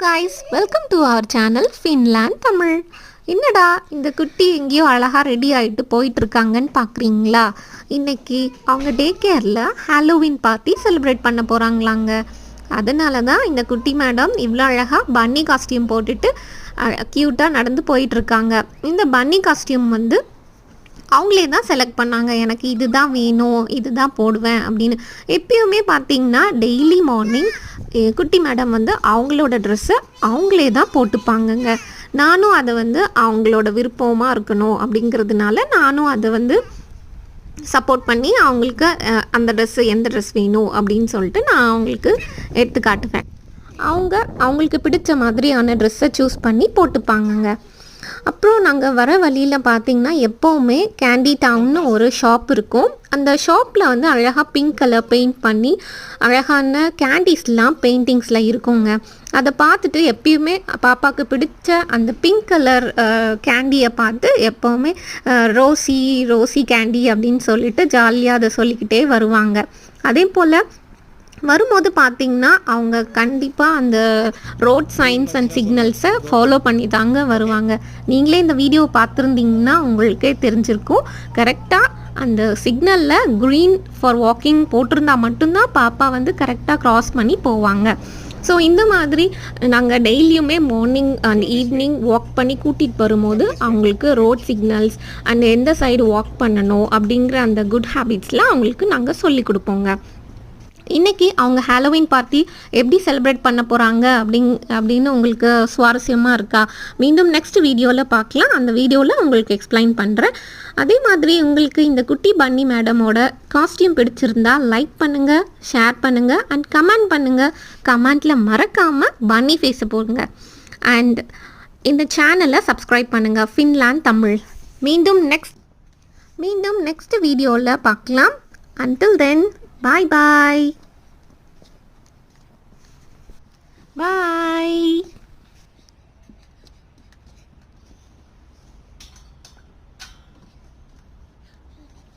guys, welcome to our channel Finland Tamil. என்னடா இந்த குட்டி எங்கேயோ அழகாக ரெடி ஆகிட்டு போயிட்டுருக்காங்கன்னு பார்க்குறீங்களா? இன்றைக்கி அவங்க டே கேரில் ஹாலோவின் பார்ட்டி செலிப்ரேட் பண்ண போகிறாங்களாங்க. அதனால தான் இந்த குட்டி மேடம் இவ்வளோ அழகாக பன்னி காஸ்டியூம் போட்டுட்டு க்யூட்டாக நடந்து போயிட்டுருக்காங்க. இந்த பன்னி காஸ்டியூம் வந்து அவங்களே தான் செலக்ட் பண்ணாங்க. எனக்கு இது தான் வேணும், இது தான் போடுவேன் அப்படின்னு. எப்பயுமே பார்த்திங்கன்னா டெய்லி மார்னிங் குட்டி மேடம் வந்து அவங்களோட ட்ரெஸ்ஸை அவங்களே தான் போட்டுப்பாங்கங்க. நானும் அதை வந்து அவங்களோட விருப்பமாக இருக்கணும் அப்படிங்கிறதுனால நானும் அதை வந்து சப்போர்ட் பண்ணி அவங்களுக்கு அந்த ட்ரெஸ்ஸு எந்த ட்ரெஸ் வேணும் அப்படின்னு சொல்லிட்டு நான் அவங்களுக்கு எடுத்து காட்டுவேன். அவங்களுக்கு பிடிச்ச மாதிரியான ட்ரெஸ்ஸை சூஸ் பண்ணி போட்டுப்பாங்கங்க. அப்புறம் நாங்கள் வர வழியில் பார்த்திங்கன்னா எப்போவுமே கேண்டி டவுன்னு ஒரு ஷாப் இருக்கும். அந்த ஷாப்பில் வந்து அழகாக பிங்க் கலர் பெயிண்ட் பண்ணி அழகான கேண்டீஸ்லாம் பெயிண்டிங்ஸில் இருக்குங்க. அதை பார்த்துட்டு எப்பயுமே பாப்பாவுக்கு பிடிச்ச அந்த பிங்க் கலர் கேண்டியை பார்த்து எப்போவுமே ரோசி கேண்டி அப்படின்னு சொல்லிட்டு ஜாலியாக அதை சொல்லிக்கிட்டே வருவாங்க. அதே போல் வரும்போது பார்த்திங்கன்னா அவங்க கண்டிப்பாக அந்த ரோட் சைன்ஸ் அண்ட் சிக்னல்ஸை ஃபாலோ பண்ணி தாங்க வருவாங்க. நீங்களே இந்த வீடியோ பார்த்துருந்தீங்கன்னா உங்களுக்கே தெரிஞ்சிருக்கும். கரெக்டாக அந்த சிக்னலில் க்ரீன் ஃபார் வாக்கிங் போட்டிருந்தா மட்டும்தான் பாப்பா வந்து கரெக்டாக க்ராஸ் பண்ணி போவாங்க. ஸோ இந்த மாதிரி நாங்கள் டெய்லியுமே மார்னிங் அண்ட் ஈவினிங் வாக் பண்ணி கூட்டிகிட்டு வரும்போது அவங்களுக்கு ரோட் சிக்னல்ஸ் அண்ட் எந்த சைடு வாக் பண்ணணும் அப்படிங்கிற அந்த குட் ஹேபிட்ஸ்லாம் அவங்களுக்கு நாங்கள் சொல்லி கொடுப்போங்க. இன்றைக்கி அவங்க ஹாலோவின் பார்ட்டி எப்படி செலிப்ரேட் பண்ண போகிறாங்க அப்படின்னு உங்களுக்கு சுவாரஸ்யமாக இருக்கா? மீண்டும் நெக்ஸ்ட் வீடியோவில் பார்க்கலாம். அந்த வீடியோவில் உங்களுக்கு எக்ஸ்பிளைன் பண்ணுறேன். அதே மாதிரி உங்களுக்கு இந்த குட்டி பன்னி மேடமோட காஸ்டியூம் பிடிச்சிருந்தா லைக் பண்ணுங்கள், ஷேர் பண்ணுங்கள் அண்ட் கமெண்ட் பண்ணுங்கள். கமெண்ட்டில் மறக்காமல் பன்னி ஃபேஸை போடுங்க. அண்ட் இந்த சேனலை சப்ஸ்கிரைப் பண்ணுங்கள், ஃபின்லாண்ட் தமிழ். மீண்டும் நெக்ஸ்ட் வீடியோவில் பார்க்கலாம். Until then, bye.